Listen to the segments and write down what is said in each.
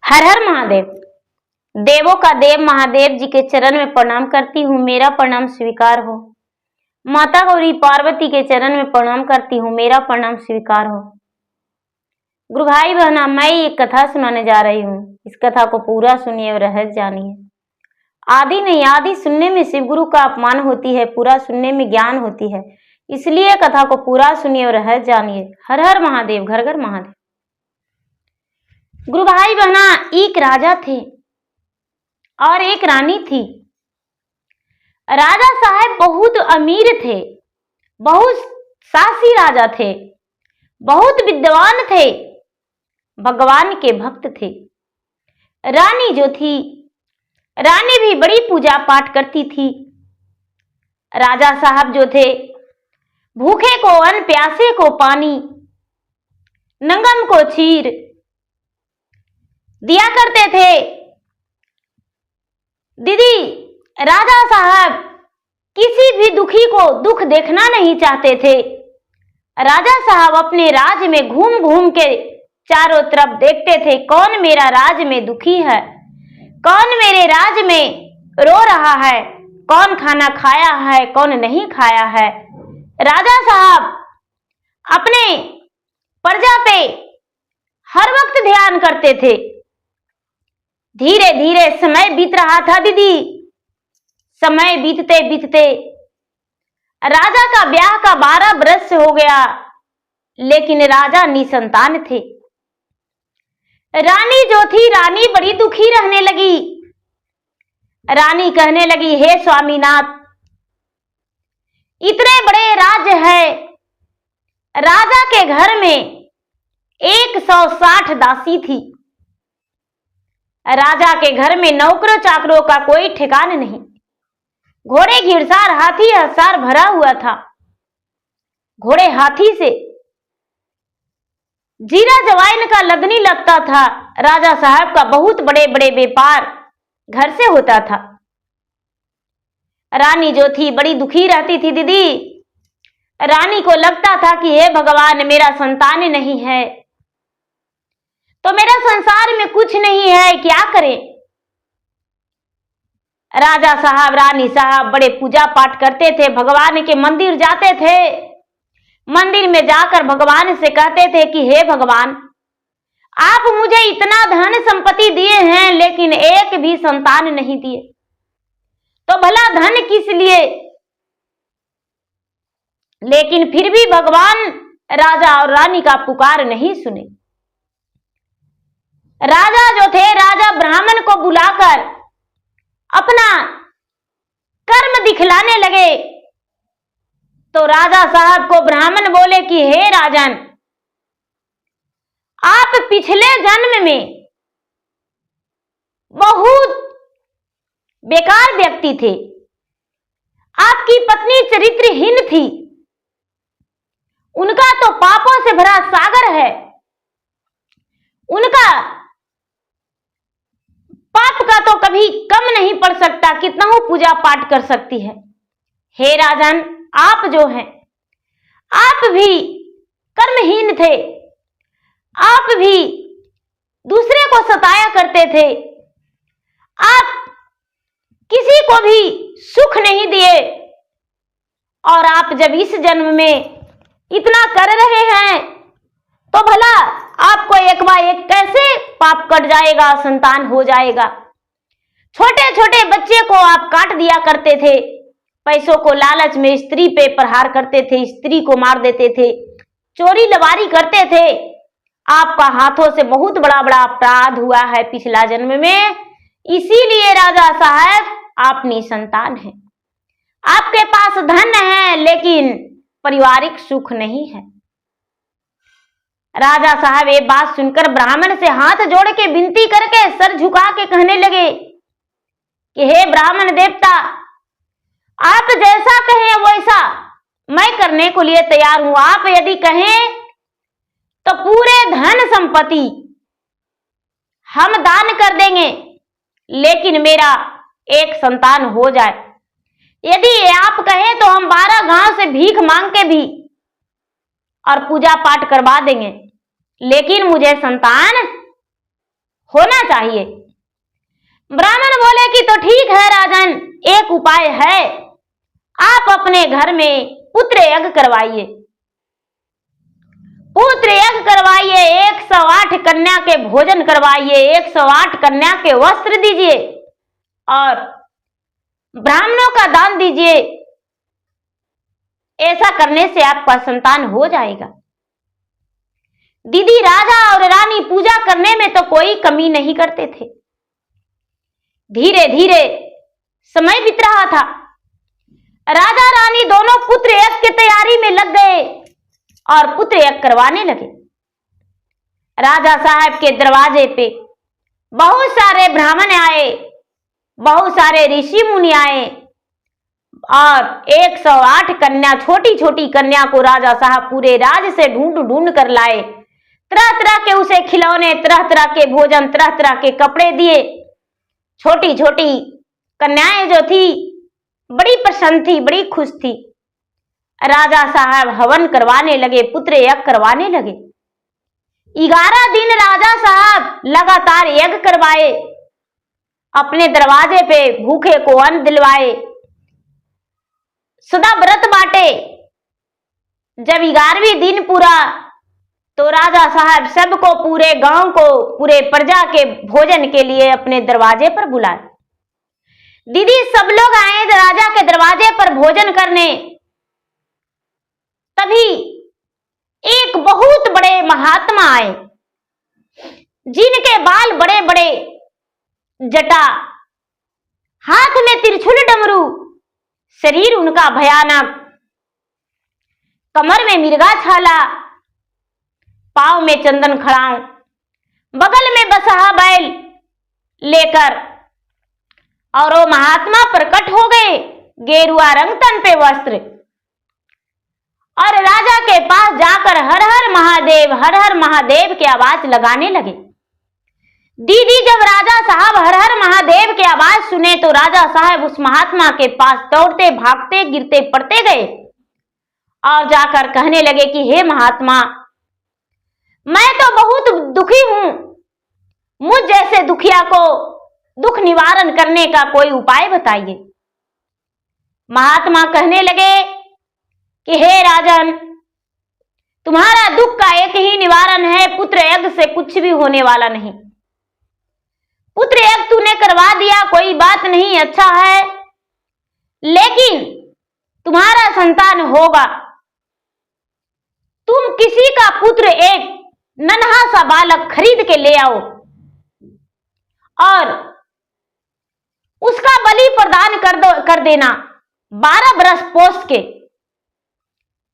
हर हर महादेव। देवों का देव महादेव जी के चरण में प्रणाम करती हूँ, मेरा प्रणाम स्वीकार हो। माता गौरी पार्वती के चरण में प्रणाम करती हूँ, मेरा प्रणाम स्वीकार हो। गुरु भाई बहना, मैं एक कथा सुनाने जा रही हूँ। इस कथा को पूरा सुनिए और रहस्य जानिए। आदि नहीं, आदि सुनने में शिव गुरु का अपमान होती है, पूरा सुनने में ज्ञान होती है। इसलिए कथा को पूरा सुनिए और रहस्य जानिए। हर हर महादेव, घर घर महादेव। गुरु भाई बहना, एक राजा थे और एक रानी थी। राजा साहब बहुत अमीर थे, बहुत साहसी राजा थे, बहुत विद्वान थे, भगवान के भक्त थे। रानी जो थी, रानी भी बड़ी पूजा पाठ करती थी। राजा साहब जो थे, भूखे को अन्न, प्यासे को पानी, नंगम को चीर दिया करते थे। दीदी, राजा साहब किसी भी दुखी को दुख देखना नहीं चाहते थे। राजा साहब अपने राज में घूम घूम के चारों तरफ देखते थे, कौन मेरा राज में दुखी है, कौन मेरे राज में रो रहा है, कौन खाना खाया है, कौन नहीं खाया है। राजा साहब अपने प्रजा पे हर वक्त ध्यान करते थे। धीरे धीरे समय बीत रहा था दीदी। समय बीतते बीतते राजा का ब्याह का 12 वर्ष हो गया, लेकिन राजा निसंतान थे। रानी जो थी, रानी बड़ी दुखी रहने लगी। रानी कहने लगी, हे स्वामीनाथ, इतने बड़े राज्य है, राजा के घर में 160 दासी थी। राजा के घर में नौकरों चाकरों का कोई ठिकान नहीं। घोड़े घिड़सार, हाथी हसार भरा हुआ था। घोड़े हाथी से, जीरा जवाइन का लदनी लगता था। राजा साहब का बहुत बड़े बड़े व्यापार घर से होता था। रानी जो थी बड़ी दुखी रहती थी दीदी। रानी को लगता था कि हे भगवान, मेरा संतान नहीं है तो मेरा संसार में कुछ नहीं है, क्या करें। राजा साहब, रानी साहब बड़े पूजा पाठ करते थे, भगवान के मंदिर जाते थे। मंदिर में जाकर भगवान से कहते थे कि हे भगवान, आप मुझे इतना धन संपत्ति दिए हैं, लेकिन एक भी संतान नहीं दिए, तो भला धन किस लिए। लेकिन फिर भी भगवान राजा और रानी का पुकार नहीं सुने। राजा जो थे, राजा ब्राह्मण को बुलाकर अपना कर्म दिखलाने लगे। तो राजा साहब को ब्राह्मण बोले कि हे राजन, आप पिछले जन्म में बहुत बेकार व्यक्ति थे। आपकी पत्नी चरित्रहीन थी। उनका तो पापों से भरा सागर है। उनका पाप का तो कभी कम नहीं पड़ सकता, कितना हो पूजा पाठ कर सकती है। हे राजन, आप जो हैं, आप भी कर्महीन थे। आप भी दूसरे को सताया करते थे। आप किसी को भी सुख नहीं दिए। और आप जब इस जन्म में इतना कर रहे हैं, तो भला आपको एक बार एक कैसे पाप कट जाएगा, संतान हो जाएगा। छोटे छोटे बच्चे को आप काट दिया करते थे। पैसों को लालच में स्त्री पे प्रहार करते थे, स्त्री को मार देते थे, चोरी लबारी करते थे। आपका हाथों से बहुत बड़ा बड़ा अपराध हुआ है पिछला जन्म में। इसीलिए राजा साहब, आप निसंतान हैं। आपके पास धन है, लेकिन पारिवारिक सुख नहीं है। राजा साहब ये बात सुनकर ब्राह्मण से हाथ जोड़ के विनती करके, सर झुका के कहने लगे कि हे ब्राह्मण देवता, आप जैसा कहें वैसा मैं करने को लिए तैयार हूं। आप यदि कहें तो पूरे धन संपत्ति हम दान कर देंगे, लेकिन मेरा एक संतान हो जाए। यदि आप कहें तो हम 12 गांव से भीख मांग के भी और पूजा पाठ करवा देंगे, लेकिन मुझे संतान होना चाहिए। ब्राह्मण बोले कि तो ठीक है राजन, एक उपाय है, आप अपने घर में पुत्र यज्ञ करवाइए। पुत्र यज्ञ करवाइए, 108 कन्या के भोजन करवाइए, 108 कन्या के वस्त्र दीजिए और ब्राह्मणों का दान दीजिए। ऐसा करने से आपका संतान हो जाएगा। दीदी, राजा और रानी पूजा करने में तो कोई कमी नहीं करते थे। धीरे धीरे समय बीत रहा था। राजा रानी दोनों पुत्र यज्ञ की तैयारी में लग गए और पुत्र यज्ञ करवाने लगे। राजा साहब के दरवाजे पे बहुत सारे ब्राह्मण आए, बहुत सारे ऋषि मुनि आए और 108 कन्या, छोटी छोटी कन्या को राजा साहब पूरे राज्य से ढूंढ ढूंढ कर लाए। तरह तरह के उसे खिलौने, तरह तरह के भोजन, तरह तरह के कपड़े दिए। छोटी छोटी कन्याएं जो थी बड़ी प्रसन्न थी, बड़ी खुश थी। राजा साहब हवन करवाने लगे, पुत्र यज्ञ करवाने लगे। 11 दिन राजा साहब लगातार यज्ञ करवाए, अपने दरवाजे पे भूखे को अन्न दिलवाए, सदा व्रत बांटे। जब 11वें दिन पूरा तो राजा साहब सबको, पूरे गांव को, पूरे प्रजा के भोजन के लिए अपने दरवाजे पर बुलाए। दीदी, सब लोग आए राजा के दरवाजे पर भोजन करने। तभी एक बहुत बड़े महात्मा आए, जिनके बाल बड़े बड़े, जटा, हाथ में त्रिशूल डमरू, शरीर उनका भयानक, कमर में मिर्गा छाला, पांव में चंदन खड़ाऊं, बगल में बसहा बैल लेकर, और वो महात्मा प्रकट हो गए, गेरुआ रंग तन पे वस्त्र, और राजा के पास जाकर हर हर महादेव, हर हर महादेव की आवाज लगाने लगे। दीदी, जब राजा साहब हर हर महादेव की आवाज सुने तो राजा साहब उस महात्मा के पास दौड़ते भागते गिरते पड़ते गए और जाकर कहने लगे कि हे महात्मा, मैं तो बहुत दुखी हूं, मुझ जैसे दुखिया को दुख निवारण करने का कोई उपाय बताइए। महात्मा कहने लगे कि हे राजन, तुम्हारा दुख का एक ही निवारण है, पुत्र यज्ञ से कुछ भी होने वाला नहीं। पुत्र यज्ञ तूने करवा दिया, कोई बात नहीं, अच्छा है, लेकिन तुम्हारा संतान होगा। तुम किसी का पुत्र, एक नन्हा सा बालक खरीद के ले आओ और उसका बलि प्रदान कर देना 12 बरस पोस के।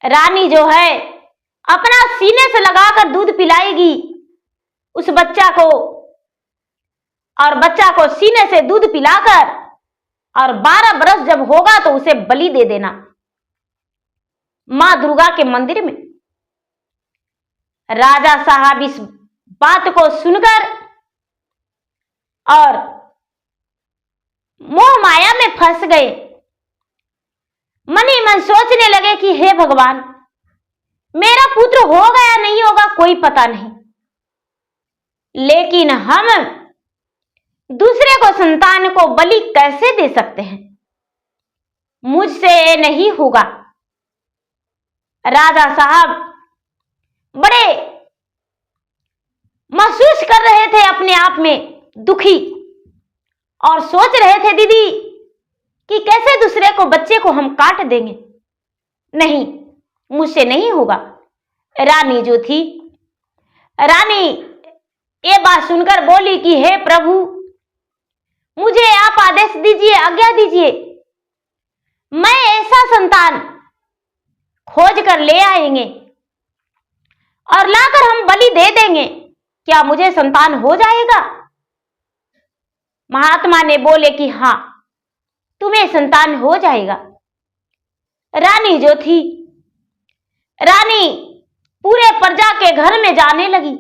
रानी जो है अपना सीने से लगाकर दूध पिलाएगी उस बच्चा को, और बच्चा को सीने से दूध पिलाकर, और 12 बरस जब होगा तो उसे बलि दे देना मां दुर्गा के मंदिर में। राजा साहब इस बात को सुनकर और मोह माया में फंस गए। मन ही मन सोचने लगे कि हे भगवान, मेरा पुत्र होगा या नहीं होगा कोई पता नहीं, लेकिन हम दूसरे को, संतान को बलि कैसे दे सकते हैं? मुझसे ये नहीं होगा। राजा साहब बड़े महसूस कर रहे थे अपने आप में दुखी, और सोच रहे थे दीदी कि कैसे दूसरे को, बच्चे को हम काट देंगे। नहीं, मुझसे नहीं होगा। रानी जो थी, रानी ये बात सुनकर बोली कि हे प्रभु, मुझे आप आदेश दीजिए, आज्ञा दीजिए, मैं ऐसा संतान खोज कर ले आएंगे और लाकर हम बलि दे देंगे, क्या मुझे संतान हो जाएगा? महात्मा ने बोले कि हां, तुम्हें संतान हो जाएगा। रानी जो थी, रानी पूरे प्रजा के घर में जाने लगी।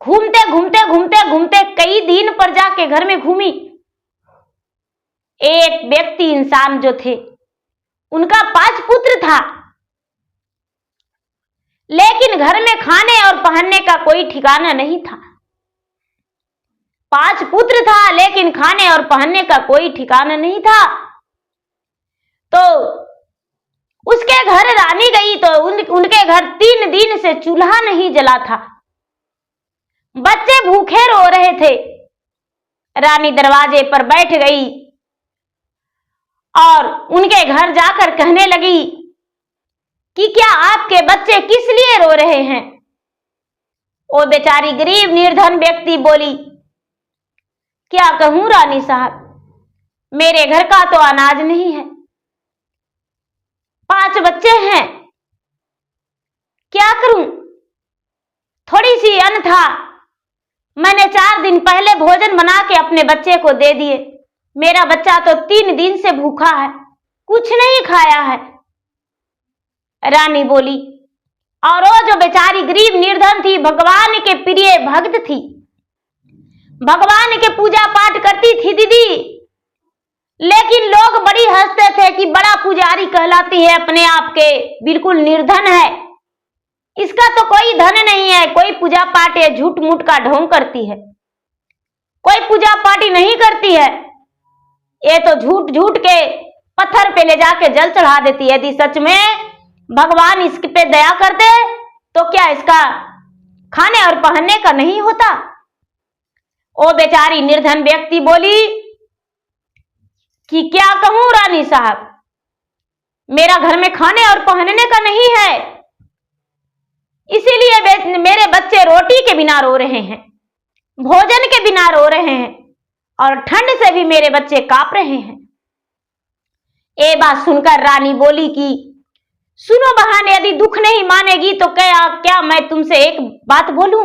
घूमते घूमते घूमते घूमते कई दिन प्रजा के घर में घूमी। एक व्यक्ति, इंसान जो थे, उनका 5 पुत्र था, लेकिन घर में खाने और पहनने का कोई ठिकाना नहीं था। 5 पुत्र था, लेकिन खाने और पहनने का कोई ठिकाना नहीं था। तो उसके घर रानी गई तो उनके घर 3 दिन से चूल्हा नहीं जला था। बच्चे भूखे रो रहे थे। रानी दरवाजे पर बैठ गई और उनके घर जाकर कहने लगी कि क्या आपके बच्चे किस लिए रो रहे हैं? वो बेचारी गरीब निर्धन व्यक्ति बोली, क्या कहूं रानी साहब, मेरे घर का तो अनाज नहीं है, 5 बच्चे हैं, क्या करूं? थोड़ी सी अन्न था, मैंने 4 दिन पहले भोजन बना के अपने बच्चे को दे दिए। मेरा बच्चा तो 3 दिन से भूखा है, कुछ नहीं खाया है। रानी बोली, और वो जो बेचारी गरीब निर्धन थी, भगवान के प्रिय भक्त थी, भगवान के पूजा पाठ करती थी दीदी, लेकिन लोग बड़ी हंसते थे कि बड़ा पुजारी कहलाती है, अपने आप के बिल्कुल निर्धन है, इसका तो कोई धन नहीं है, कोई पूजा पाठ या झूठ मूठ का ढोंग करती है, कोई पूजा पाठी नहीं करती है, ये तो झूठ झूठ के पत्थर पे ले जाके जल चढ़ा देती है। यदि सच में भगवान इस पे दया करते तो क्या इसका खाने और पहनने का नहीं होता? वो बेचारी निर्धन व्यक्ति बोली कि क्या कहूं रानी साहब, मेरा घर में खाने और पहनने का नहीं है, इसीलिए मेरे बच्चे रोटी के बिना रो रहे हैं, भोजन के बिना रो रहे हैं, और ठंड से भी मेरे बच्चे कांप रहे हैं। ये बात सुनकर रानी बोली कि सुनो बहन, यदि दुख नहीं मानेगी तो क्या मैं तुमसे एक बात बोलूं?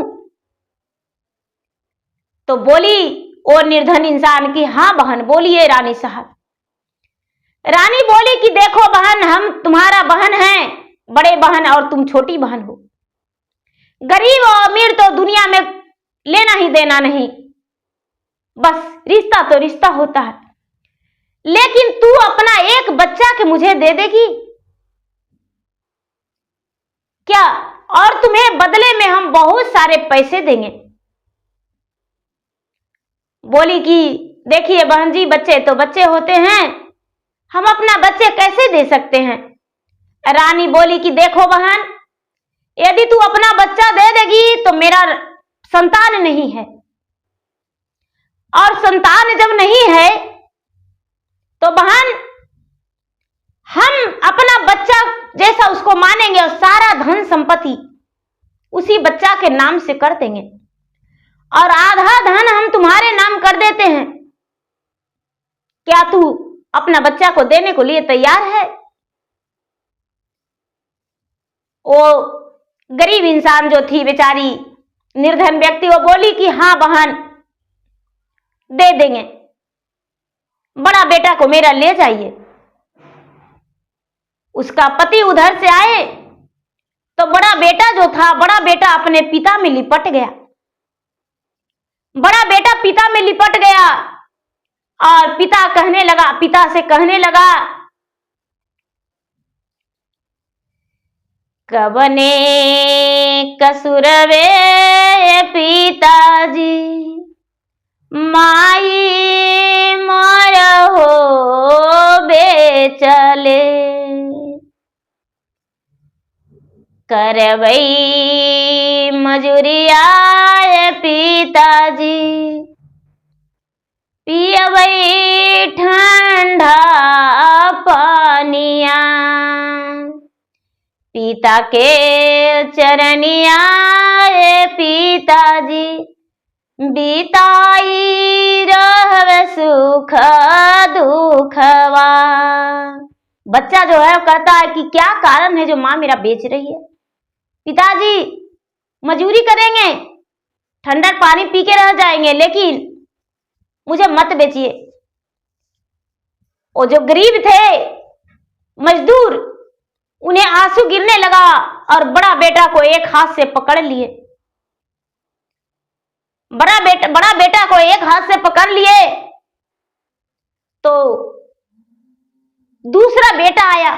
तो बोली वो निर्धन इंसान की, हाँ बहन बोलिए रानी साहब। रानी बोली कि देखो बहन, हम तुम्हारा बहन हैं, बड़े बहन, और तुम छोटी बहन हो। गरीब और अमीर तो दुनिया में लेना ही देना नहीं, बस रिश्ता तो रिश्ता होता है, लेकिन तू अपना एक बच्चा के मुझे दे देगी क्या? और तुम्हें बदले में हम बहुत सारे पैसे देंगे। बोली कि देखिए बहन जी, बच्चे तो बच्चे होते हैं, हम अपना बच्चे कैसे दे सकते हैं? रानी बोली कि देखो बहन, यदि तू अपना बच्चा दे देगी तो मेरा संतान नहीं है, और संतान जब नहीं है तो बहन हम अपना बच्चा जैसा उसको मानेंगे और सारा धन संपत्ति उसी बच्चा के नाम से कर देंगे, और आधा धन हम तुम्हारे नाम कर देते हैं। क्या तू अपना बच्चा को देने को लिए तैयार है? वो गरीब इंसान जो थी, बेचारी निर्धन व्यक्ति, वो बोली कि हाँ बहन दे देंगे, बड़ा बेटा को मेरा ले जाइए। उसका पति उधर से आए तो बड़ा बेटा जो था, बड़ा बेटा अपने पिता में लिपट गया। बड़ा बेटा पिता में लिपट गया और पिता से कहने लगा, कबने कसुरवे पिताजी, माई मोर हो बेचले, करवई मजूरिया पिताजी, पियवई ठंडा पानिया, पिता के चरनिया पिताजी, बीताई रहव सुख दुखवा। बच्चा जो है कहता है कि क्या कारण है जो माँ मेरा बेच रही है? पिताजी मजूरी करेंगे, ठंडा पानी पी के रह जाएंगे, लेकिन मुझे मत बेचिए। वो जो गरीब थे मजदूर, उन्हें आंसू गिरने लगा और बड़ा बेटा को एक हाथ से पकड़ लिए। बड़ा बेटा को एक हाथ से पकड़ लिए तो दूसरा बेटा आया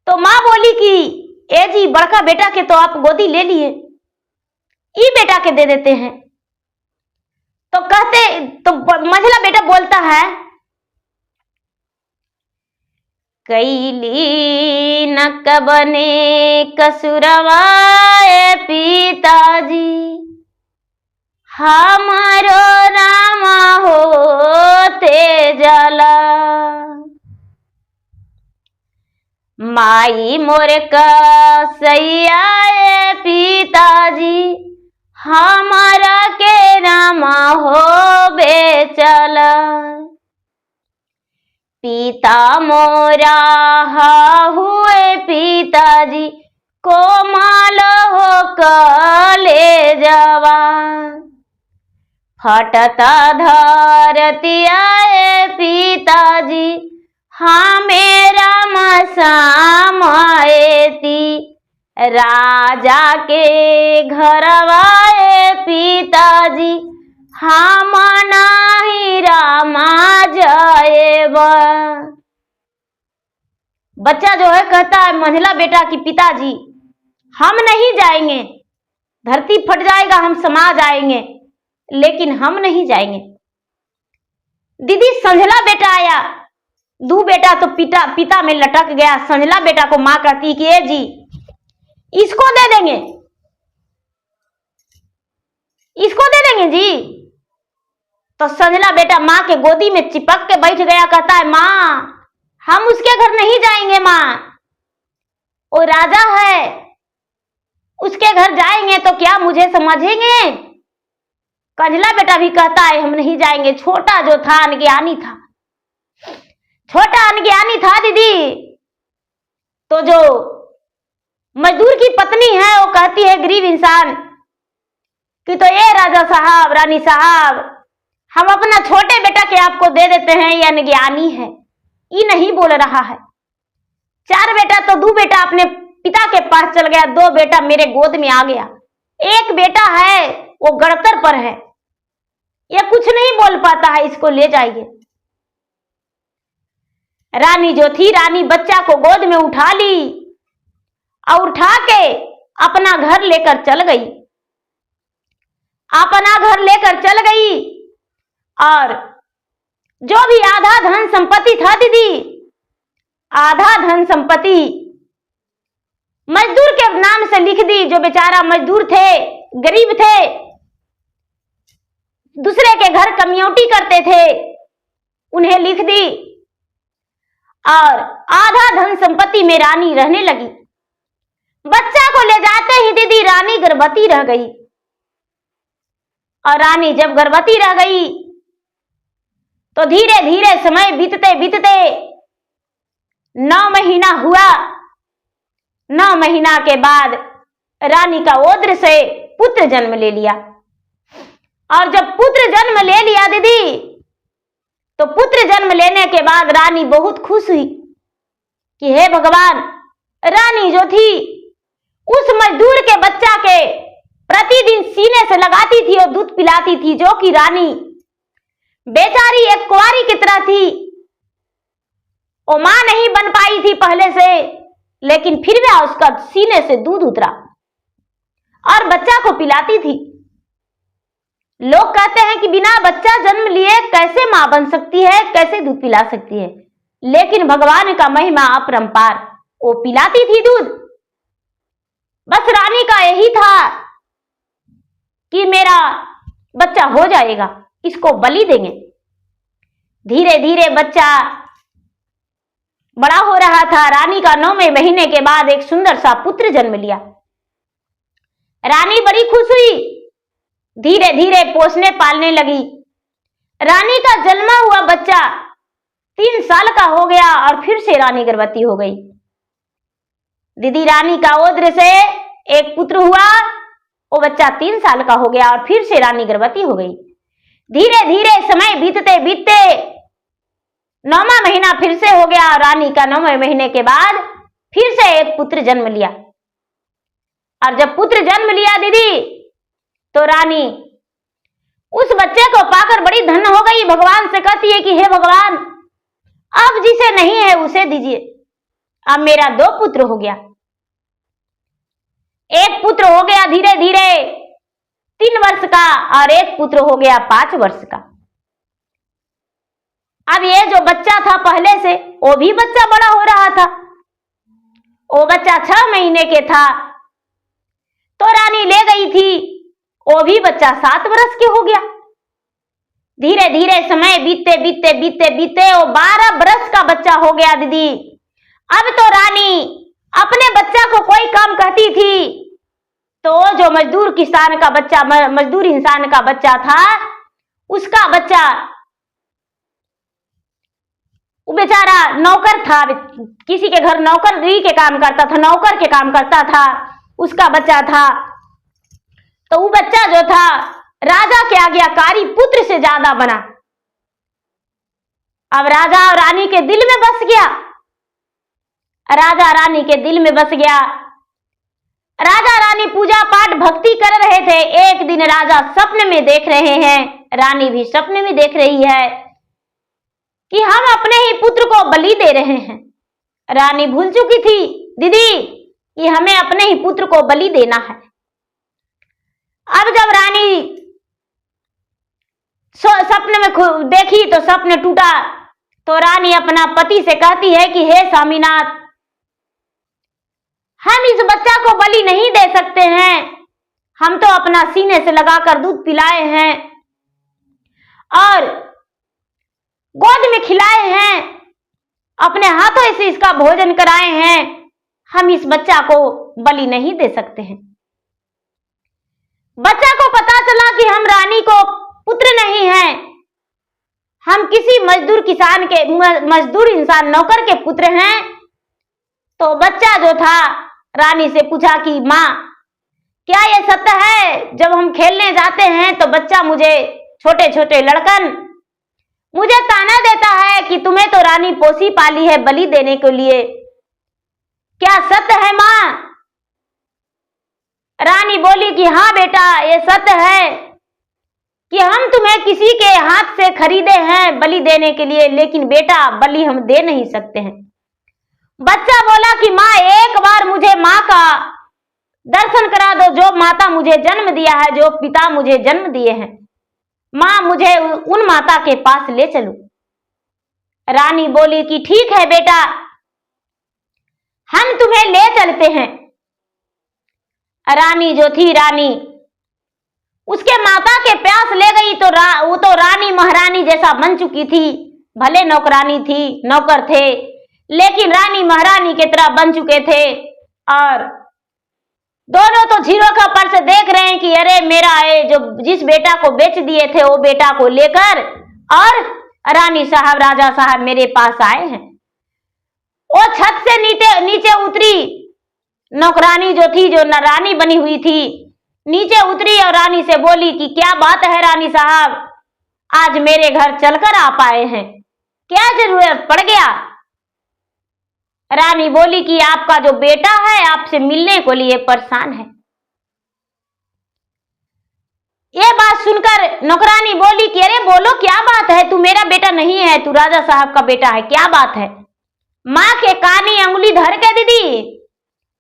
तो मां बोली कि ए जी, बड़का बेटा के तो आप गोदी ले लिए, ई बेटा के दे देते हैं। तो मंझला बेटा बोलता है, कैली न कबने कसुरवाए पिताजी, हमारो रामा होते जला। माई मोर कसैया पिताजी, हमारा के रामा हो बेचल। पिता मोरा हुए पिताजी, कोमल हो कले जवान। फटता धरती आए पिताजी, हाँ मेरा मसामाएती। राजा के घर आए पिताजी, हम नाही रामा जाएबा। बच्चा जो है कहता है मंझला बेटा की पिताजी हम नहीं जाएंगे, धरती फट जाएगा, हम समा जाएंगे, लेकिन हम नहीं जाएंगे। दीदी संझला बेटा आया, दू बेटा तो पिता में लटक गया। संझला बेटा को मां कहती कि ए जी इसको दे देंगे, इसको दे देंगे जी। तो संझला बेटा मां के गोदी में चिपक के बैठ गया, कहता है मां हम उसके घर नहीं जाएंगे मां, वो राजा है, उसके घर जाएंगे तो क्या मुझे समझेंगे। कंझला बेटा भी कहता है हम नहीं जाएंगे। छोटा जो था अनज्ञानी था, छोटा अनज्ञानी था दीदी। तो जो मजदूर की पत्नी है वो कहती है गरीब इंसान कि तो ये राजा साहब रानी साहब हम अपना छोटे बेटा के आपको दे देते हैं, ये अनज्ञानी है, ये नहीं बोल रहा है। चार बेटा तो दो बेटा अपने पिता के पास चल गया, दो बेटा मेरे गोद में आ गया, एक बेटा है वो गड़तर पर है, ये कुछ नहीं बोल पाता है, इसको ले जाइए। रानी जो थी, रानी बच्चा को गोद में उठा ली और उठा के अपना घर लेकर चल गई, अपना घर लेकर चल गई। और जो भी आधा धन संपत्ति था दीदी, आधा धन संपत्ति मजदूर के नाम से लिख दी। जो बेचारा मजदूर थे, गरीब थे, दूसरे के घर कम्युनिटी करते थे, उन्हें लिख दी। और आधा धन संपत्ति में रानी रहने लगी। बच्चा को ले जाते ही दीदी रानी गर्भवती रह गई। और रानी जब गर्भवती रह गई तो धीरे धीरे समय बीतते बीतते 9 महीना हुआ। 9 महीना के बाद रानी का ओद्र से पुत्र जन्म ले लिया। और जब पुत्र जन्म ले लिया दीदी, तो पुत्र जन्म लेने के बाद रानी बहुत खुश हुई कि हे भगवान, रानी जो थी उस मजदूर के बच्चा के प्रतिदिन सीने से लगाती थी और दूध पिलाती थी, जो कि रानी बेचारी एक कुंवारी की तरह थी। वो मां नहीं बन पाई थी पहले से, लेकिन फिर भी उसका सीने से दूध उतरा और बच्चा को पिलाती थी। लोग कहते हैं कि बिना बच्चा जन्म लिए कैसे मां बन सकती है, कैसे दूध पिला सकती है, लेकिन भगवान का महिमा अपरंपार, वो पिलाती थी दूध। बस रानी का यही था कि मेरा बच्चा हो जाएगा, इसको बलि देंगे। धीरे धीरे बच्चा बड़ा हो रहा था। रानी का 9वें महीने के बाद एक सुंदर सा पुत्र जन्म लिया। रानी बड़ी खुश हुई, धीरे धीरे पोसने पालने लगी। रानी का जन्मा हुआ बच्चा 3 साल का हो गया और फिर से रानी गर्भवती हो गई। दीदी रानी का ओद्र से एक पुत्र हुआ, वो बच्चा 3 साल का हो गया और फिर से रानी गर्भवती हो गई। धीरे धीरे समय बीतते बीतते 9वां महीना फिर से हो गया। रानी का 9वें महीने के बाद फिर से एक पुत्र जन्म लिया। और जब पुत्र जन्म लिया दीदी, तो रानी उस बच्चे को पाकर बड़ी धन्य हो गई। भगवान से कहती है कि हे भगवान, अब जिसे नहीं है उसे दीजिए, अब मेरा 2 पुत्र हो गया। एक पुत्र हो गया धीरे धीरे, वर्ष का और एक पुत्र हो गया 5 वर्ष का। अब ये जो बच्चा था पहले से, वो भी बच्चा बड़ा हो रहा था। वो बच्चा 6 महीने के था तो रानी ले गई थी, वो भी बच्चा 7 वर्ष के हो गया। धीरे धीरे समय बीतते बीतते बीतते बीतते वो 12 वर्ष का बच्चा हो गया दीदी। अब तो रानी अपने बच्चा को कोई काम कहती थी तो जो मजदूर किसान का बच्चा, मजदूर इंसान का बच्चा था, उसका बच्चा, वो बेचारा नौकर था, किसी के घर नौकरी के काम करता था, नौकर के काम करता था, उसका बच्चा था। तो वो बच्चा जो था राजा के आज्ञाकारी पुत्र से ज्यादा बना। अब राजा और रानी के दिल में बस गया, राजा रानी के दिल में बस गया। राजा रानी पूजा पाठ भक्ति कर रहे थे। एक दिन राजा सपने में देख रहे हैं, रानी भी सपने में देख रही है कि हम अपने ही पुत्र को बलि दे रहे हैं। रानी भूल चुकी थी दीदी कि हमें अपने ही पुत्र को बलि देना है। अब जब रानी सपने में देखी तो सपने टूटा, तो रानी अपना पति से कहती है कि हे स्वामीनाथ, हम इस बच्चा को बलि नहीं दे सकते हैं। हम तो अपना सीने से लगाकर दूध पिलाए हैं और गोद में खिलाए हैं, अपने हाथों से इसका भोजन कराए हैं। हम इस बच्चा को बलि नहीं दे सकते हैं। बच्चा को पता चला कि हम रानी को पुत्र नहीं हैं, हम किसी मजदूर किसान के, मजदूर इंसान नौकर के पुत्र हैं। तो बच्चा जो था रानी से पूछा कि माँ, क्या ये सत्य है जब हम खेलने जाते हैं तो बच्चा मुझे, छोटे छोटे लड़कन मुझे ताना देता है कि तुम्हें तो रानी पोसी पाली है बलि देने के लिए, क्या सत्य है माँ? रानी बोली कि हाँ बेटा, ये सत्य है कि हम तुम्हें किसी के हाथ से खरीदे हैं बलि देने के लिए, लेकिन बेटा बलि हम दे नहीं सकते हैं। बच्चा बोला कि माँ, एक बार मुझे माँ का दर्शन करा दो, जो माता मुझे जन्म दिया है, जो पिता मुझे जन्म दिए हैं। माँ, मुझे उन माता के पास ले चलो। रानी बोली कि ठीक है बेटा, हम तुम्हें ले चलते हैं। रानी जो थी, रानी उसके माता के पास ले गई तो वो तो रानी महारानी जैसा बन चुकी थी। भले नौकरानी थी, नौकर थे, लेकिन रानी महारानी की तरह बन चुके थे। और दोनों तो झीरों का पर्स देख रहे हैं कि अरे मेरा जो जिस बेटा को बेच दिए थे वो बेटा को लेकर और रानी साहब, राजा साहब मेरे पास आए हैं। वो छत से नीचे उतरी, नौकरानी जो थी, जो रानी बनी हुई थी, नीचे उतरी और रानी से बोली कि क्या बात है रानी साहब, आज मेरे घर चलकर आप आए हैं, क्या जरूरत पड़ गया? रानी बोली कि आपका जो बेटा है आपसे मिलने को लिए परेशान है। ये बात सुनकर नौकरानी बोली कि अरे बोलो क्या बात है, तू मेरा बेटा नहीं है, तू राजा साहब का बेटा है, क्या बात है? माँ के कानी अंगुली धर के दीदी,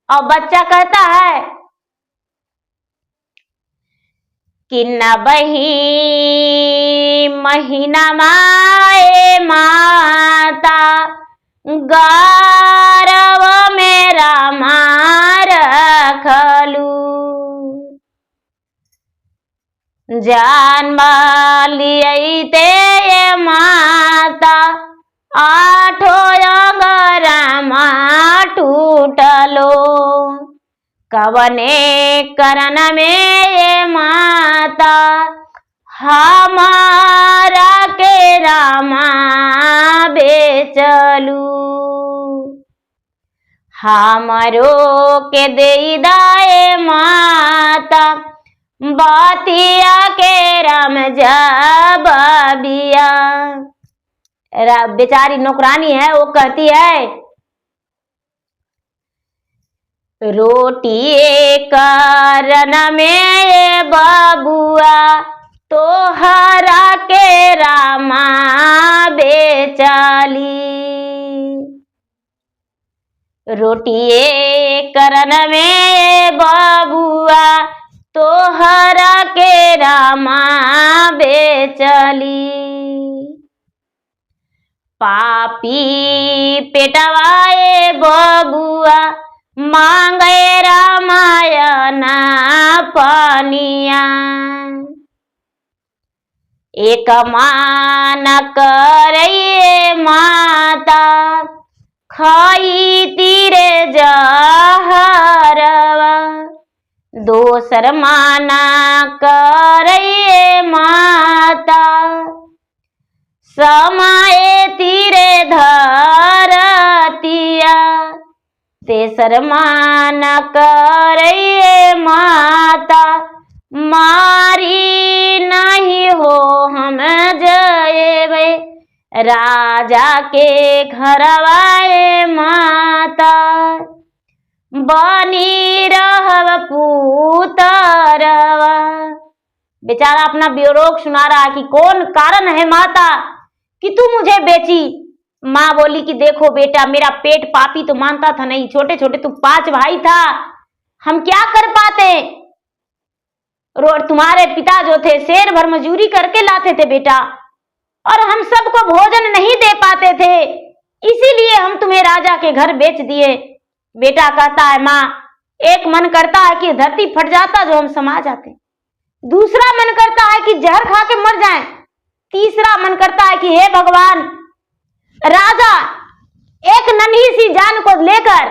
और बच्चा कहता है कि न बही महीना माए माता, गारव मेरा मार खलू, जान मालियई ते ये माता, आठो अंगरमा टूटलो, कवने करन में ये माता, हमारा के रामा बेचलू, हमारो के दे दाए माता, बातिया के राम जबिया। बेचारी नौकरानी है, वो कहती है रोटी करन में ये बाबुआ, तो हरा के रामा बेचाली, रोटी करन में ये बाबुआ, तो हरा के माँ बेचली। पापी पेटवाए बबुआ मांगे रामायण पनिया। एक मान करइए माता खाई तीरे जहरवा। दोसर माना करइए माता समाए तीरे धरतिया। तेसर माना करइए माता मारी नहीं हो हम जयबे राजा के घरवाए माता। बनी रहब पुतरवा। बेचारा अपना वियोग सुना रहा कि कौन कारण है माता कि तू मुझे बेची। माँ बोली कि देखो बेटा, मेरा पेट पापी तो मानता था नहीं, छोटे छोटे तुम 5 भाई था, हम क्या कर पाते। तुम्हारे पिता जो थे शेर भर मजूरी करके लाते थे बेटा, और हम सबको भोजन नहीं दे पाते थे, इसीलिए हम तुम्हें राजा के घर बेच दिए। बेटा कहता है माँ, एक मन करता है कि धरती फट जाता जो हम समा जाते, दूसरा मन करता है कि जहर खा के मर जाएं, तीसरा मन करता है कि हे भगवान, राजा एक नन्ही सी जान को लेकर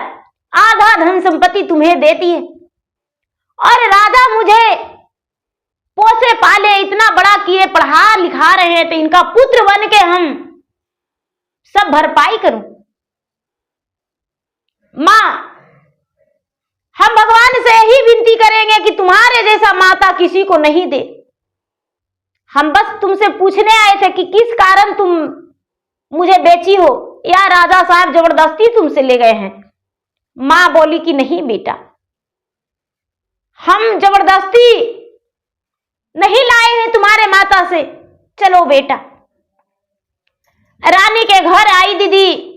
आधा धन संपत्ति तुम्हें देती है, और राजा मुझे पोसे पाले इतना बड़ा किए पढ़ा लिखा रहे हैं, तो इनका पुत्र बन के हम सब भरपाई करूं। मां, हम भगवान से यही विनती करेंगे कि तुम्हारे जैसा माता किसी को नहीं दे। हम बस तुमसे पूछने आए थे कि किस कारण तुम मुझे बेची हो, या राजा साहब जबरदस्ती तुमसे ले गए हैं। मां बोली कि नहीं बेटा, हम जबरदस्ती नहीं लाए हैं तुम्हारे माता से, चलो बेटा। रानी के घर आई दीदी,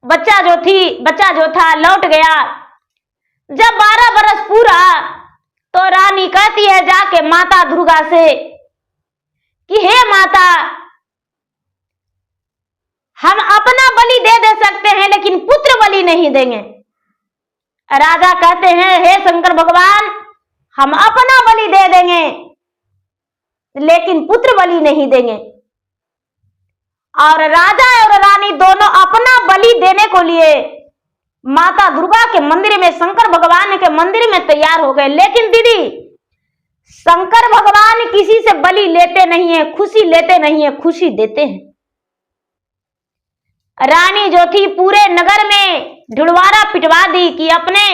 बच्चा जो था लौट गया। जब 12 बरस पूरा तो रानी कहती है जाके माता दुर्गा से कि हे माता, हम अपना बलि दे सकते हैं लेकिन पुत्र बलि नहीं देंगे। राजा कहते हैं हे शंकर भगवान, हम अपना बलि दे देंगे लेकिन पुत्र बलि नहीं देंगे। और राजा और रानी दोनों अपना बलि देने को लिए माता दुर्गा के मंदिर में, शंकर भगवान के मंदिर में तैयार हो गए। लेकिन दीदी, शंकर भगवान किसी से बलि लेते नहीं है, खुशी लेते नहीं है, खुशी देते हैं। रानी जो थी पूरे नगर में ढुलवारा पिटवा दी कि अपने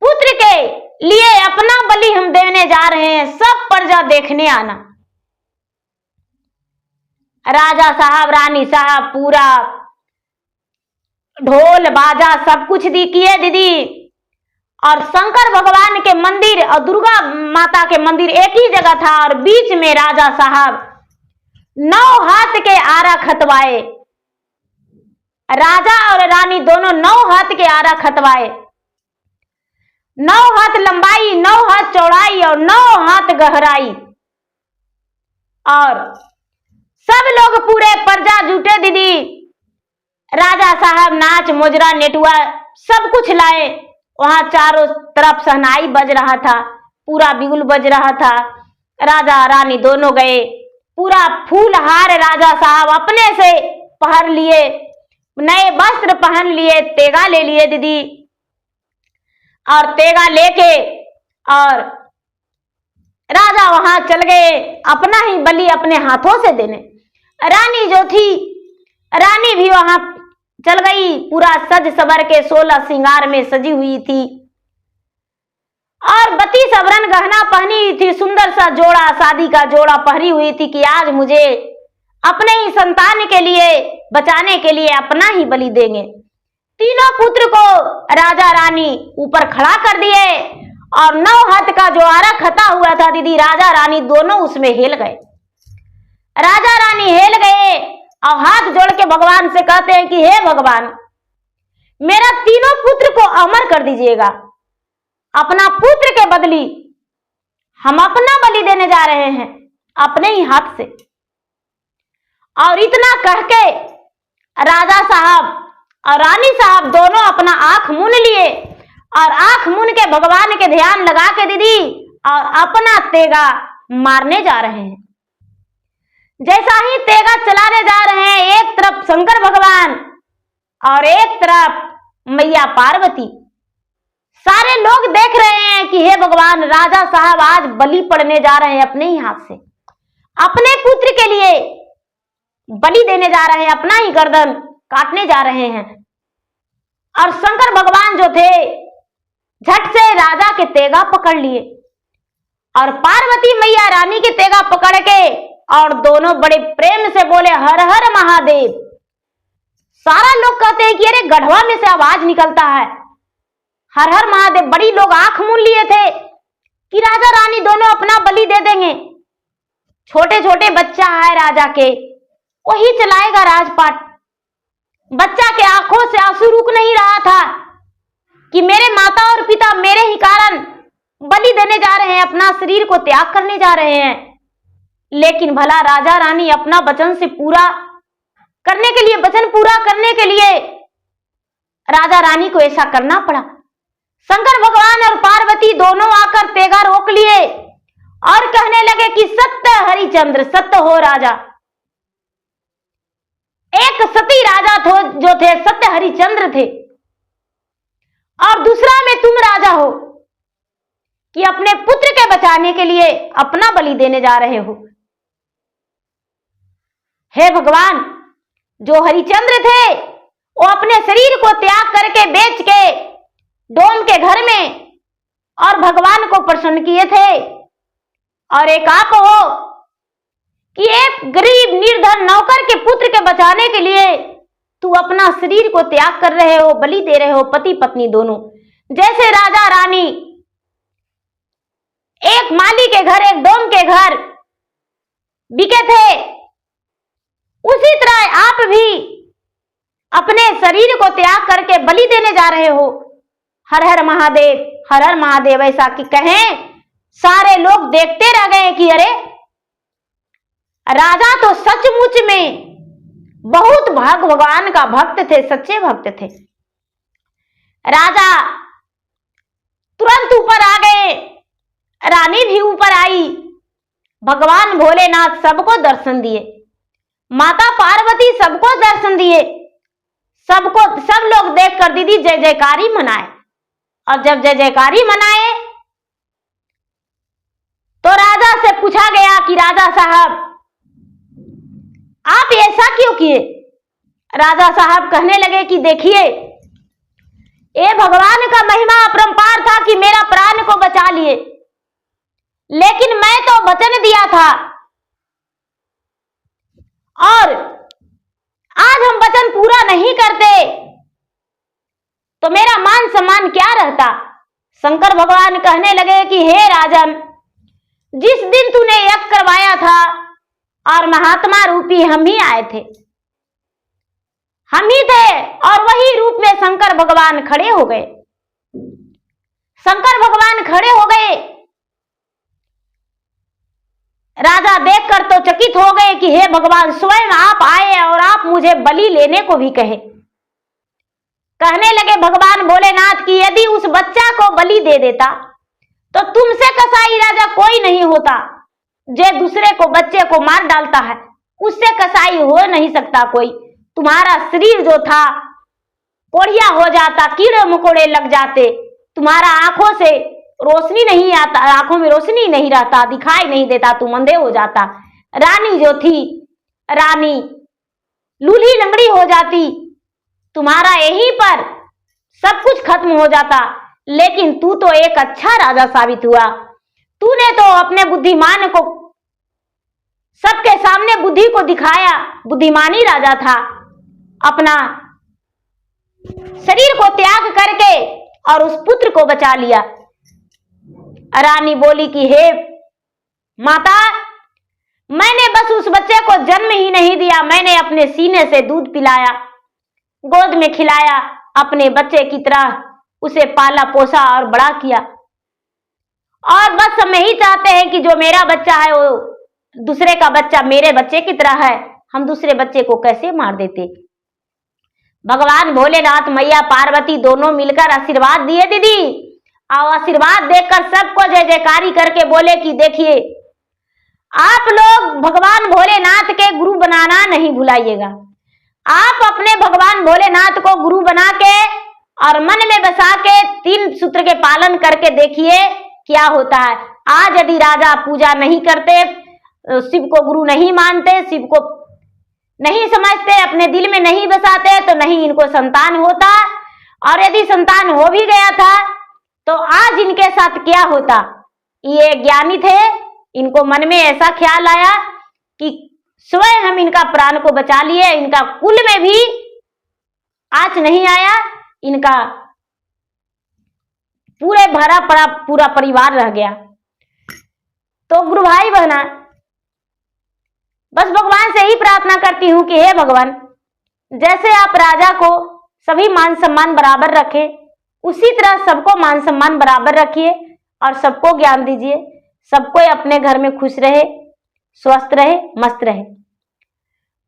पुत्र के लिए अपना बलि हम देने जा रहे हैं, सब प्रजा देखने आना। राजा साहब, रानी साहब पूरा ढोल बाजा सब कुछ किए दीदी, और शंकर भगवान के मंदिर और दुर्गा माता के मंदिर एक ही जगह था, और बीच में राजा साहब 9 हाथ के आरा खतवाए। राजा और रानी दोनों 9 हाथ के आरा खतवाए, 9 हाथ लंबाई, 9 हाथ चौड़ाई और 9 हाथ गहराई। और सब लोग पूरे प्रजा जुटे दीदी। राजा साहब नाच मोजरा नेटुआ सब कुछ लाए। वहां चारों तरफ शहनाई बज रहा था, पूरा बिगुल बज रहा था। राजा रानी दोनों गए, पूरा फूल हार राजा साहब अपने से पहन लिए, नए वस्त्र पहन लिए, तेगा ले लिए दीदी, और तेगा लेके और राजा वहां चल गए अपना ही बलि अपने हाथों से देने। रानी जो थी, रानी भी वहां चल गई, पूरा सज सवर के 16 श्रृंगार में सजी हुई थी, और 32 आभरण गहना पहनी हुई थी, सुंदर सा जोड़ा, शादी का जोड़ा पहनी हुई थी कि आज मुझे अपने ही संतान के लिए बचाने के लिए अपना ही बलि देंगे। तीनों पुत्र को राजा रानी ऊपर खड़ा कर दिए, और 9 हाथ का जो आरा खता हुआ था दीदी, राजा रानी दोनों उसमें हेल गए। राजा रानी हेल गए और हाथ जोड़ के भगवान से कहते हैं कि हे भगवान, मेरा तीनों पुत्र को अमर कर दीजिएगा, अपना पुत्र के बदली हम अपना बलि देने जा रहे हैं अपने ही हाथ से। और इतना कह के राजा साहब और रानी साहब दोनों अपना आंख मूंद लिए और आंख मूंद के भगवान के ध्यान लगा के दीदी और अपना तेगा मारने जा रहे हैं। जैसा ही तेगा चलाने जा रहे हैं, एक तरफ शंकर भगवान और एक तरफ मैया पार्वती, सारे लोग देख रहे हैं कि हे भगवान, राजा साहब आज बलि पड़ने जा रहे हैं अपने ही हाथ से, अपने पुत्र के लिए बलि देने जा रहे हैं, अपना ही गर्दन काटने जा रहे हैं। और शंकर भगवान जो थे झट से राजा के तेगा पकड़ लिए और पार्वती मैया रानी के तेगा पकड़ के और दोनों बड़े प्रेम से बोले हर हर महादेव। सारा लोग कहते हैं कि अरे गढ़वा में से आवाज निकलता है हर हर महादेव। बड़ी लोग आंख मूंद लिए थे कि राजा रानी दोनों अपना बलि दे देंगे। छोटे छोटे बच्चा है राजा के, वही चलाएगा राजपाट। बच्चा के आंखों से आंसू रुक नहीं रहा था कि मेरे माता और पिता मेरे ही कारण बलि देने जा रहे हैं, अपना शरीर को त्याग करने जा रहे हैं। लेकिन भला राजा रानी अपना वचन से पूरा करने के लिए, वचन पूरा करने के लिए राजा रानी को ऐसा करना पड़ा। शंकर भगवान और पार्वती दोनों आकर तेगा रोक लिए और कहने लगे कि सत्य हरिचंद्र, सत्य हो राजा। एक सती राजा जो थे सत्य हरिचंद्र थे और दूसरा में तुम राजा हो कि अपने पुत्र के बचाने के लिए अपना बलि देने जा रहे हो। हे भगवान, जो हरिचंद्र थे वो अपने शरीर को त्याग करके बेच के डोम के घर में और भगवान को प्रसन्न किए थे, और एक आप हो कि एक गरीब निर्धन नौकर के पुत्र के बचाने के लिए तू अपना शरीर को त्याग कर रहे हो, बलि दे रहे हो, पति पत्नी दोनों। जैसे राजा रानी एक माली के घर, एक डोम के घर बिके थे, उसी तरह आप भी अपने शरीर को त्याग करके बलि देने जा रहे हो। हर हर महादेव, हर हर महादेव ऐसा कि कहें सारे लोग देखते रह गए कि अरे राजा तो सचमुच में बहुत भगवान का भक्त थे, सच्चे भक्त थे। राजा तुरंत ऊपर आ गए, रानी भी ऊपर आई, भगवान भोलेनाथ सबको दर्शन दिए, माता पार्वती सबको दर्शन दिए, सब लोग देखकर दीदी जय जयकारी मनाए। और जब जय जयकारी मनाए तो राजा से पूछा गया कि राजा साहब आप ऐसा क्यों किए? राजा साहब कहने लगे कि देखिए, ये भगवान का महिमा अपरंपार था कि मेरा प्राण को बचा लिए, लेकिन मैं तो वचन दिया था और आज हम वचन पूरा नहीं करते तो मेरा मान सम्मान क्या रहता? शंकर भगवान कहने लगे कि हे राजन, जिस दिन तूने यज्ञ करवाया था और महात्मा रूपी हम ही आए थे, हम ही थे, और वही रूप में शंकर भगवान खड़े हो गए। शंकर भगवान खड़े हो गए, राजा देखकर तो चकित हो गए कि हे भगवान, स्वयं आप आए और आप मुझे बलि लेने को भी कहे। कहने लगे भगवान भोलेनाथ की यदि उस बच्चा को बलि दे देता तो तुमसे कसाई राजा कोई नहीं होता। जो दूसरे को बच्चे को मार डालता है उससे कसाई हो नहीं सकता कोई। तुम्हारा शरीर जो था कोढ़िया हो जाता, कीड़े मकोड़े लग जाते, तुम्हारा आंखों से रोशनी नहीं आता, आंखों में रोशनी नहीं रहता, दिखाई नहीं देता, तुम अंधे हो जाता। रानी जो थी, रानी लूली लंगड़ी हो जाती, तुम्हारा यहीं पर सब कुछ खत्म हो जाता। लेकिन तू तो एक अच्छा राजा साबित हुआ। तूने तो अपने बुद्धिमान को सबके सामने बुद्धि को दिखाया, बुद्धिमानी राजा था। अपना शरीर को त्याग करके और उस पुत्र को बचा लिया। रानी बोली कि हे माता, मैंने बस उस बच्चे को जन्म ही नहीं दिया, मैंने अपने सीने से दूध पिलाया, गोद में खिलाया, अपने बच्चे की तरह उसे पाला पोसा और बड़ा किया। और बस हम यही चाहते हैं कि जो मेरा बच्चा है वो दूसरे का बच्चा मेरे बच्चे की तरह है, हम दूसरे बच्चे को कैसे मार देते। भगवान भोलेनाथ मैया पार्वती दोनों मिलकर आशीर्वाद दिए दीदी, और आशीर्वाद देकर सबको जय जयकारी करके बोले कि देखिए आप लोग भगवान भोलेनाथ के गुरु बनाना नहीं भुलाइएगा। आप अपने भगवान भोलेनाथ को गुरु बना के और मन में बसा के 3 सूत्र के पालन करके देखिए क्या होता है। आज यदि राजा पूजा नहीं करते, शिव को गुरु नहीं मानते, शिव को नहीं समझते, अपने दिल में नहीं बसाते, तो नहीं इनको संतान होता, और यदि संतान हो भी गया था तो आज इनके साथ क्या होता। ये ज्ञानी थे, इनको मन में ऐसा ख्याल आया कि स्वयं हम इनका प्राण को बचा लिए, इनका कुल में भी आंच नहीं आया, इनका पूरे भरा पड़ा पूरा परिवार रह गया। तो गुरु भाई बहना, बस भगवान से ही प्रार्थना करती हूं कि हे भगवान, जैसे आप राजा को सभी मान सम्मान बराबर रखे, उसी तरह सबको मान सम्मान बराबर रखिए और सबको ज्ञान दीजिए, सबको अपने घर में खुश रहे, स्वस्थ रहे, मस्त रहे।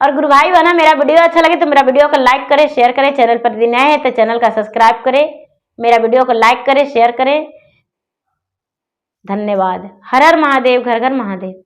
और गुरु भाई बहना, मेरा वीडियो अच्छा लगे तो मेरा वीडियो को लाइक करें, शेयर करें। चैनल पर यदि नए हैं तो चैनल का सब्सक्राइब करें, मेरा वीडियो को लाइक करें, शेयर करें। धन्यवाद। हर हर महादेव, घर घर महादेव।